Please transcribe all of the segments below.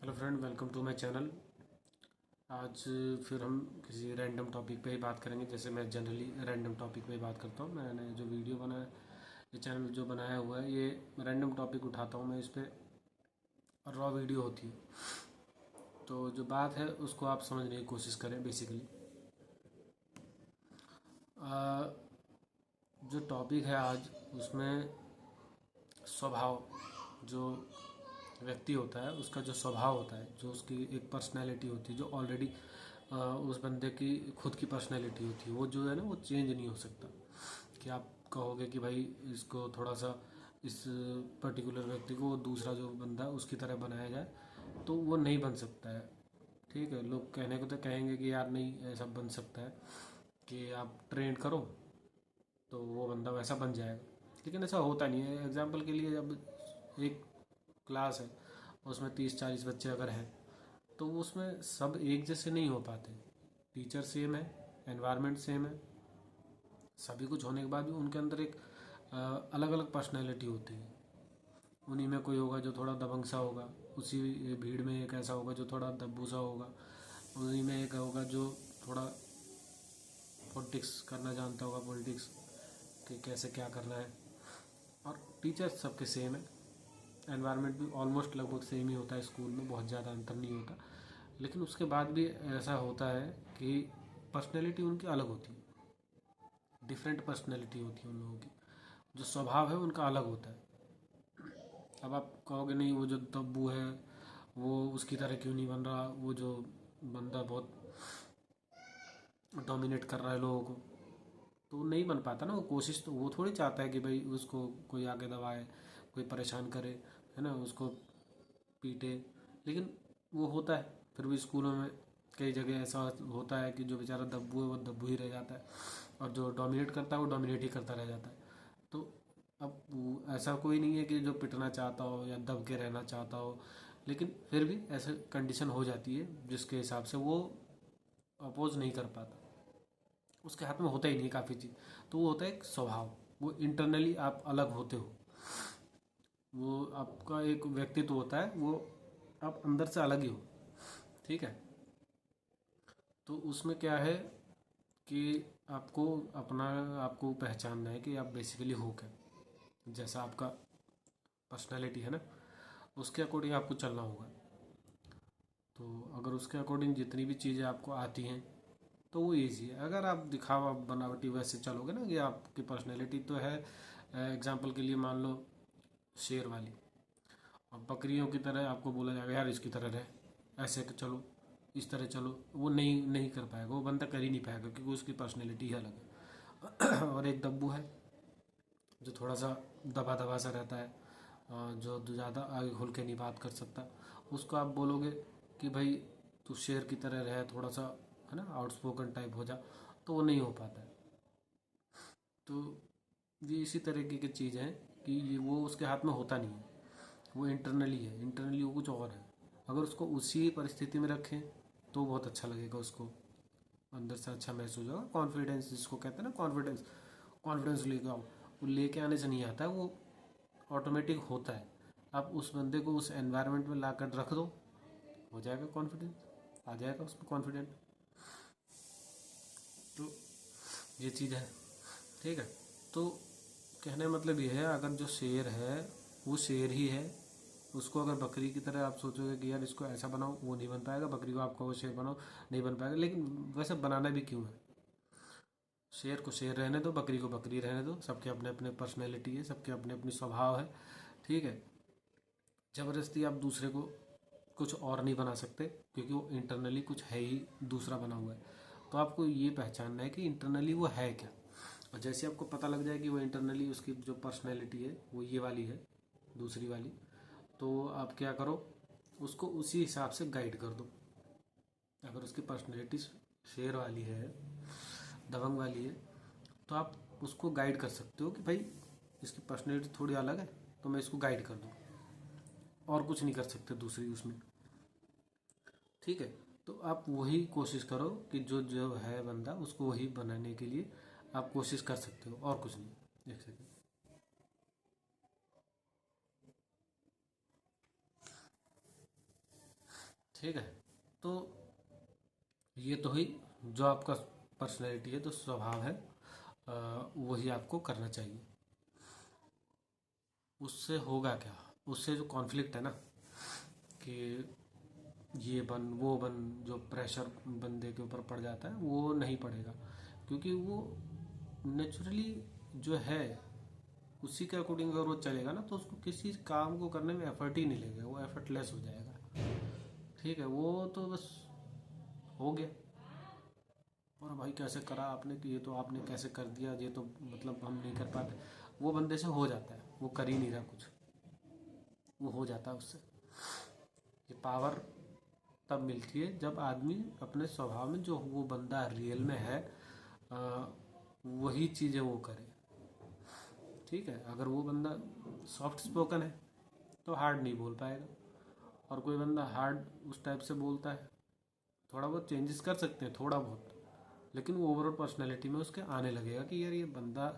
Hello friend, welcome to my channel. आज फिर हम किसी रैंडम टॉपिक पे ही बात करेंगे। जैसे मैं जनरली रैंडम टॉपिक पे ही बात करता हूँ। मैंने जो वीडियो बनाया, ये चैनल जो बनाया हुआ है, ये रैंडम टॉपिक उठाता हूँ मैं। इस पर रॉ वीडियो होती है, तो जो बात है उसको आप समझने की कोशिश करें। बेसिकली जो टॉपिक है आज, उसमें स्वभाव, जो व्यक्ति होता है उसका जो स्वभाव होता है, जो उसकी एक पर्सनैलिटी होती है, जो ऑलरेडी उस बंदे की खुद की पर्सनैलिटी होती है, वो जो है ना, वो चेंज नहीं हो सकता। कि आप कहोगे कि भाई इसको थोड़ा सा, इस पर्टिकुलर व्यक्ति को दूसरा जो बंदा है उसकी तरह बनाया जाए, तो वो नहीं बन सकता है। ठीक है, लोग कहने को तो कहेंगे कि यार नहीं, ऐसा बन सकता है कि आप ट्रेन करो तो वो बंदा वैसा बन जाएगा, लेकिन ऐसा होता नहीं है। एग्जाम्पल के लिए, जब एक क्लास है, उसमें 30-40 बच्चे अगर हैं, तो उसमें सब एक जैसे नहीं हो पाते। टीचर सेम है, एनवायरनमेंट सेम है, सभी कुछ होने के बाद भी उनके अंदर एक अलग अलग पर्सनैलिटी होती है। उन्हीं में कोई होगा जो थोड़ा दबंग सा होगा, उसी भीड़ में एक ऐसा होगा जो थोड़ा दब्बू सा होगा, उन्हीं में एक होगा जो थोड़ा पॉलिटिक्स करना जानता होगा, पॉलिटिक्स कि कैसे क्या करना है। और टीचर सबके सेम है, एनवायरनमेंट भी ऑलमोस्ट लगभग सेम ही होता है, स्कूल में बहुत ज़्यादा अंतर नहीं होता। लेकिन उसके बाद भी ऐसा होता है कि पर्सनैलिटी उनकी अलग होती है, डिफरेंट पर्सनैलिटी होती है उन लोगों की। जो स्वभाव है उनका अलग होता है। अब आप कहोगे नहीं, वो जो तब्बू है वो उसकी तरह क्यों नहीं बन रहा, वो जो बंदा बहुत डोमिनेट कर रहा है लोगों को, तो वो नहीं बन पाता ना। वो कोशिश तो वो थोड़ी चाहता है कि भाई उसको कोई आगे दबाए, कोई परेशान करे, है ना, उसको पीटे। लेकिन वो होता है फिर भी स्कूलों में। कई जगह ऐसा होता है कि जो बेचारा दब्बू है वो दब्बू ही रह जाता है, और जो डोमिनेट करता है वो डोमिनेट ही करता रह जाता है। तो अब ऐसा कोई नहीं है कि जो पिटना चाहता हो या दब के रहना चाहता हो, लेकिन फिर भी ऐसे कंडीशन हो जाती है जिसके हिसाब से वो अपोज नहीं कर पाता। उसके हाथ में होता ही नहीं काफ़ी चीज़। तो वो होता है एक स्वभाव, वो इंटरनली आप अलग होते हो, वो आपका एक व्यक्तित्व होता है, वो आप अंदर से अलग ही हो। ठीक है, तो उसमें क्या है कि आपको अपना, आपको पहचानना है कि आप बेसिकली हो क्या, जैसा आपका पर्सनालिटी है ना, उसके अकॉर्डिंग आपको चलना होगा। तो अगर उसके अकॉर्डिंग जितनी भी चीज़ें आपको आती हैं तो वो ईजी है। अगर आप दिखावा बनावटी वैसे चलोगे ना, कि आपकी पर्सनैलिटी तो है, एग्जाम्पल के लिए मान लो शेर वाली, और बकरियों की तरह आपको बोला जाएगा यार इसकी तरह रहे, ऐसे तो चलो, इस तरह चलो, वो नहीं नहीं कर पाएगा, वो बंदा कर ही नहीं पाएगा, क्योंकि उसकी पर्सनैलिटी ही अलग है। और एक दब्बू है जो थोड़ा सा दबा दबा सा रहता है, जो ज़्यादा आगे खुल के नहीं बात कर सकता। उसको आप बोलोगे कि भाई तू शेर की तरह रहे, थोड़ा सा है ना आउटस्पोकन टाइप हो जा, तो वो नहीं हो पाता है। तो ये इसी तरीके की चीज़ है कि ये वो उसके हाथ में होता नहीं है, वो इंटरनली है, इंटरनली वो कुछ और है। अगर उसको उसी परिस्थिति में रखें तो बहुत अच्छा लगेगा, उसको अंदर से अच्छा महसूस होगा। कॉन्फिडेंस जिसको कहते हैं ना, कॉन्फिडेंस, कॉन्फिडेंस लेके आओ, वो लेके आने से नहीं आता है, वो ऑटोमेटिक होता है। आप उस बंदे को उस एनवायरनमेंट में ला कर रख दो, हो जाएगा कॉन्फिडेंस, आ जाएगा उसको कॉन्फिडेंट। तो ये चीज़ है। ठीक है, तो कहने का मतलब ये है, अगर जो शेर है वो शेर ही है, उसको अगर बकरी की तरह आप सोचोगे कि यार इसको ऐसा बनाओ, वो नहीं बन पाएगा। बकरी को आप कहो शेर बनाओ, नहीं बन पाएगा। लेकिन वैसे बनाना भी क्यों है, शेर को शेर रहने दो, बकरी को बकरी रहने दो, सबके अपने अपने पर्सनैलिटी है, सबके अपने अपनी स्वभाव है। ठीक है, ज़बरदस्ती आप दूसरे को कुछ और नहीं बना सकते, क्योंकि वो इंटरनली कुछ है ही दूसरा बना हुआ है। तो आपको ये पहचानना है कि इंटरनली वो है क्या। और जैसे आपको पता लग जाए कि वो इंटरनली उसकी जो पर्सनैलिटी है वो ये वाली है, दूसरी वाली, तो आप क्या करो, उसको उसी हिसाब से गाइड कर दो। अगर उसकी पर्सनैलिटी शेर वाली है, दबंग वाली है, तो आप उसको गाइड कर सकते हो कि भाई इसकी पर्सनैलिटी थोड़ी अलग है, तो मैं इसको गाइड कर दूँ, और कुछ नहीं कर सकते दूसरी उसमें। ठीक है, तो आप वही कोशिश करो कि जो जो है बंदा, उसको वही बनाने के लिए आप कोशिश कर सकते हो, और कुछ नहीं। एक सेकंड। ठीक है। तो ये तो ही जो आपका पर्सनैलिटी है, तो स्वभाव है, वही आपको करना चाहिए। उससे होगा क्या? उससे जो कॉन्फ्लिक्ट है ना, कि ये बन वो बन, जो प्रेशर बंदे के ऊपर पड़ जाता है वो नहीं पड़ेगा, क्योंकि वो नेचुरली जो है उसी के अकॉर्डिंग अगर वो चलेगा ना, तो उसको किसी काम को करने में एफर्ट ही नहीं लगेगा, वो एफर्टलेस हो जाएगा। ठीक है, वो तो बस हो गया। और भाई कैसे करा आपने, कि ये तो आपने कैसे कर दिया, ये तो मतलब हम नहीं कर पाते, वो बंदे से हो जाता है, वो कर ही नहीं रहा कुछ, वो हो जाता है उससे। ये पावर तब मिलती है जब आदमी अपने स्वभाव में जो वो बंदा रियल में है, आ, वही चीज़ें वो करे। ठीक है, अगर वो बंदा सॉफ्ट स्पोकन है तो हार्ड नहीं बोल पाएगा, और कोई बंदा हार्ड उस टाइप से बोलता है, थोड़ा बहुत चेंजेस कर सकते हैं, थोड़ा बहुत, लेकिन वो ओवरऑल पर्सनैलिटी में उसके आने लगेगा कि यार ये बंदा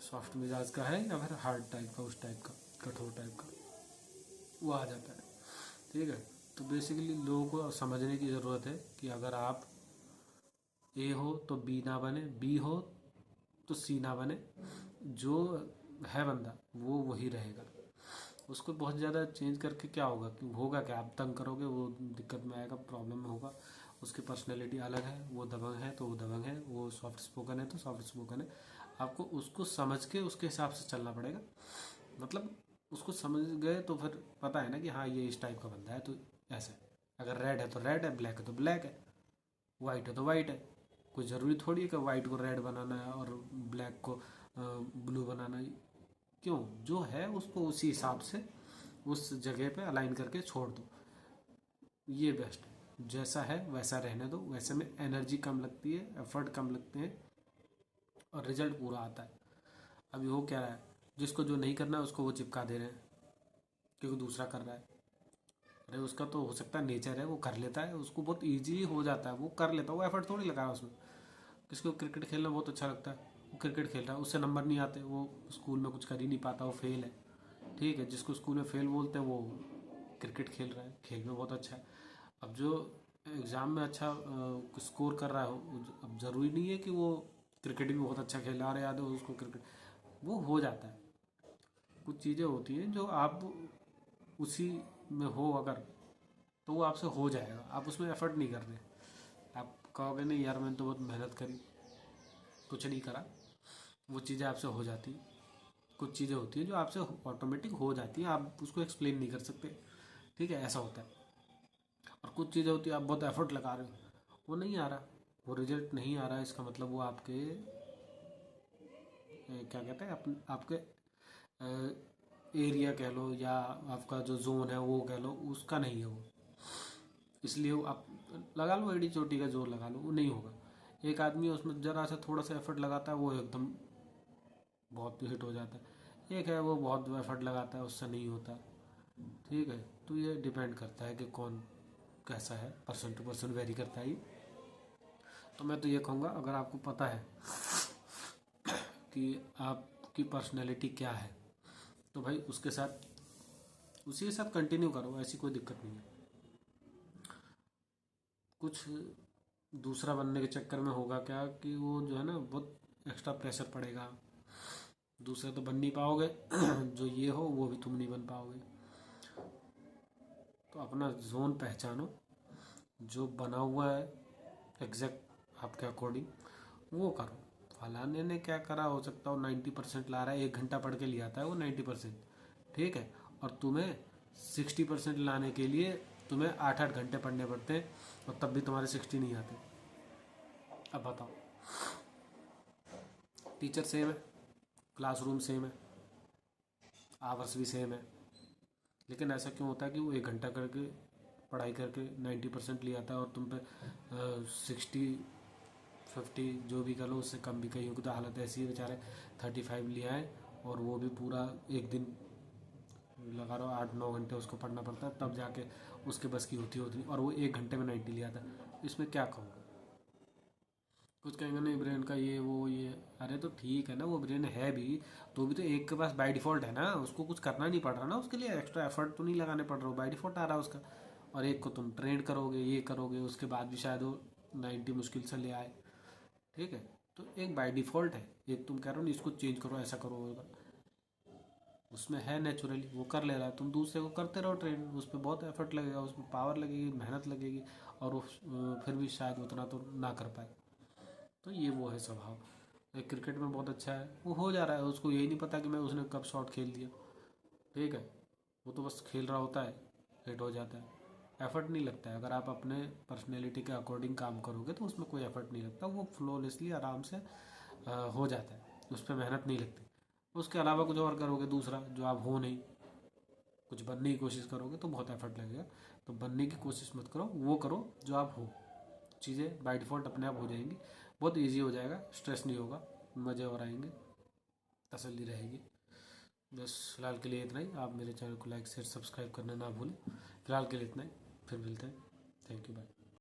सॉफ्ट मिजाज का है या फिर हार्ड टाइप का, उस टाइप का, कठोर टाइप का, वो आ जाता है। ठीक है, तो बेसिकली लोगों को समझने की ज़रूरत है कि अगर आप ए हो तो बी ना बने, बी हो तो सी ना बने, जो है बंदा वो वही रहेगा। उसको बहुत ज़्यादा चेंज करके क्या होगा, कि होगा क्या, आप तंग करोगे, वो दिक्कत में आएगा, प्रॉब्लम में होगा। उसकी पर्सनैलिटी अलग है, वो दबंग है तो वो दबंग है, वो सॉफ्ट स्पोकन है तो सॉफ्ट स्पोकन है। आपको उसको समझ के उसके हिसाब से चलना पड़ेगा। मतलब उसको समझ गए तो फिर पता है ना कि हाँ ये इस टाइप का बंदा है, तो ऐसे, अगर रेड है तो रेड है, ब्लैक है तो ब्लैक है, वाइट है तो वाइट है। कोई ज़रूरी थोड़ी है कि वाइट को रेड बनाना है और ब्लैक को ब्लू बनाना है। क्यों, जो है उसको उसी हिसाब से उस जगह पे अलाइन करके छोड़ दो, ये बेस्ट है। जैसा है वैसा रहने दो, वैसे में एनर्जी कम लगती है, एफर्ट कम लगते हैं, और रिजल्ट पूरा आता है। अभी हो क्या रहा है, जिसको जो नहीं करना है उसको वो चिपका दे रहे हैं, क्योंकि दूसरा कर रहा है। अरे उसका तो हो सकता है नेचर है, वो कर लेता है, उसको बहुत ईजी हो जाता है, वो कर लेता है, वो एफर्ट थोड़ी लगा है उसमें। किसी को क्रिकेट खेलना बहुत अच्छा लगता है, वो क्रिकेट खेल रहा है, उससे नंबर नहीं आते, वो स्कूल में कुछ कर ही नहीं पाता, वो फेल है। ठीक है, जिसको स्कूल में फेल बोलते हैं वो क्रिकेट खेल रहा है, खेल में बहुत अच्छा है। अब जो एग्ज़ाम में अच्छा स्कोर कर रहा है, अब ज़रूरी नहीं है कि वो क्रिकेट भी बहुत अच्छा खेला, और याद हो उसको क्रिकेट, वो हो जाता है। कुछ चीज़ें होती हैं जो आप उसी में हो अगर, तो वो आपसे हो जाएगा, आप उसमें एफर्ट नहीं कर रहे। आप कहोगे नहीं यार मैंने तो बहुत मेहनत करी, कुछ नहीं करा, वो चीज़ें आपसे हो जाती हैं। कुछ चीज़ें होती हैं जो आपसे ऑटोमेटिक हो जाती हैं, आप उसको एक्सप्लेन नहीं कर सकते। ठीक है, ऐसा होता है। और कुछ चीज़ें होती हैं आप बहुत एफर्ट लगा रहे हो, वो नहीं आ रहा, वो रिजल्ट नहीं आ रहा है, इसका मतलब वो आपके क्या कहते हैं, आपके एरिया कह लो, या आपका जो जोन है वो कह लो, उसका नहीं है वो। इसलिए वो आप लगा लो एडी चोटी का जोर लगा लो, वो नहीं होगा। एक आदमी उसमें जरा सा थोड़ा सा एफर्ट लगाता है, वो एकदम बहुत हिट हो जाता है। एक है वो बहुत एफर्ट लगाता है, उससे नहीं होता। ठीक है, तो ये डिपेंड करता है कि कौन कैसा है, पर्सन टू पर्सन वेरी करता है ये। तो मैं तो ये कहूँगा, अगर आपको पता है कि आपकी पर्सनैलिटी क्या है, तो भाई उसके साथ, उसी के साथ कंटिन्यू करो, ऐसी कोई दिक्कत नहीं है। कुछ दूसरा बनने के चक्कर में होगा क्या, कि वो जो है ना बहुत एक्स्ट्रा प्रेशर पड़ेगा, दूसरा तो बन नहीं पाओगे जो ये हो वो भी तुम नहीं बन पाओगे। तो अपना जोन पहचानो, जो बना हुआ है एग्जैक्ट आपके अकॉर्डिंग, वो करो। फलाने ने क्या करा, हो सकता हो 90% ला रहा है, 1 घंटा पढ़ के लिया था वो 90%। ठीक है, और तुम्हें 60% लाने के लिए तुम्हें 8-8 घंटे पढ़ने पड़ते हैं, और तब भी तुम्हारे 60 नहीं आते। अब बताओ, टीचर सेम है, क्लासरूम सेम है, आवर्स भी सेम है, लेकिन ऐसा क्यों होता है कि वो 1 घंटा करके पढ़ाई करके 90% ले आता है, और तुम पे 60-50 जो भी कर लो, उससे कम भी, कहीं की तो हालत ऐसी है बेचारे 35 लिया है, और वो भी पूरा एक दिन लगा रहा 8-9 घंटे उसको पढ़ना पड़ता है, तब जाके उसके बस की होती, और वो 1 घंटे में 90 लिया था। इसमें क्या कहूँगा, कुछ कहेंगे नहीं ब्रेन का ये वो ये, अरे तो ठीक है ना, वो ब्रेन है भी, तो भी तो एक के पास बाय डिफ़ॉल्ट है ना, उसको कुछ करना नहीं पड़ रहा ना, उसके लिए एक्स्ट्रा एफर्ट तो नहीं लगाने पड़ रहा, बाय डिफ़ॉल्ट आ रहा है उसका, और एक को तुम ट्रेन करोगे, ये करोगे, उसके बाद भी शायद वो 90 मुश्किल से ले आए। ठीक है, तो एक बाय डिफ़ॉल्ट है, एक तुम कह रहे हो नहीं इसको चेंज करो, ऐसा करो, उसमें है नेचुरली, वो कर ले रहा है, तुम दूसरे को करते रहो ट्रेन, उस पर बहुत एफर्ट लगेगा, उसमें पावर लगेगी, मेहनत लगेगी, और वो फिर भी शायद उतना तो ना कर पाए। तो ये वो है स्वभाव। एक क्रिकेट में बहुत अच्छा है, वो हो जा रहा है, उसको यही नहीं पता कि मैं उसने कब शॉट खेल दिया। ठीक है, वो तो बस खेल रहा होता है, हिट हो जाता है, एफर्ट नहीं लगता है। अगर आप अपने पर्सनैलिटी के अकॉर्डिंग काम करोगे तो उसमें कोई एफर्ट नहीं लगता, वो फ्लॉलेसली आराम से हो जाता है, उस पर मेहनत नहीं लगती। उसके अलावा कुछ और करोगे दूसरा जो आप हो नहीं, कुछ बनने की कोशिश करोगे तो बहुत एफर्ट लगेगा। तो बनने की कोशिश मत करो, वो करो जो आप हो, चीज़ें बाय डिफ़ॉल्ट अपने आप हो जाएंगी, बहुत इजी हो जाएगा, स्ट्रेस नहीं होगा, मज़े और आएंगे, तसल्ली रहेगी। बस फिलहाल के लिए इतना ही। आप मेरे चैनल को लाइक शेयर सब्सक्राइब करना ना भूलें। फिलहाल के लिए इतना ही, फिर मिलते हैं। Thank you, bye.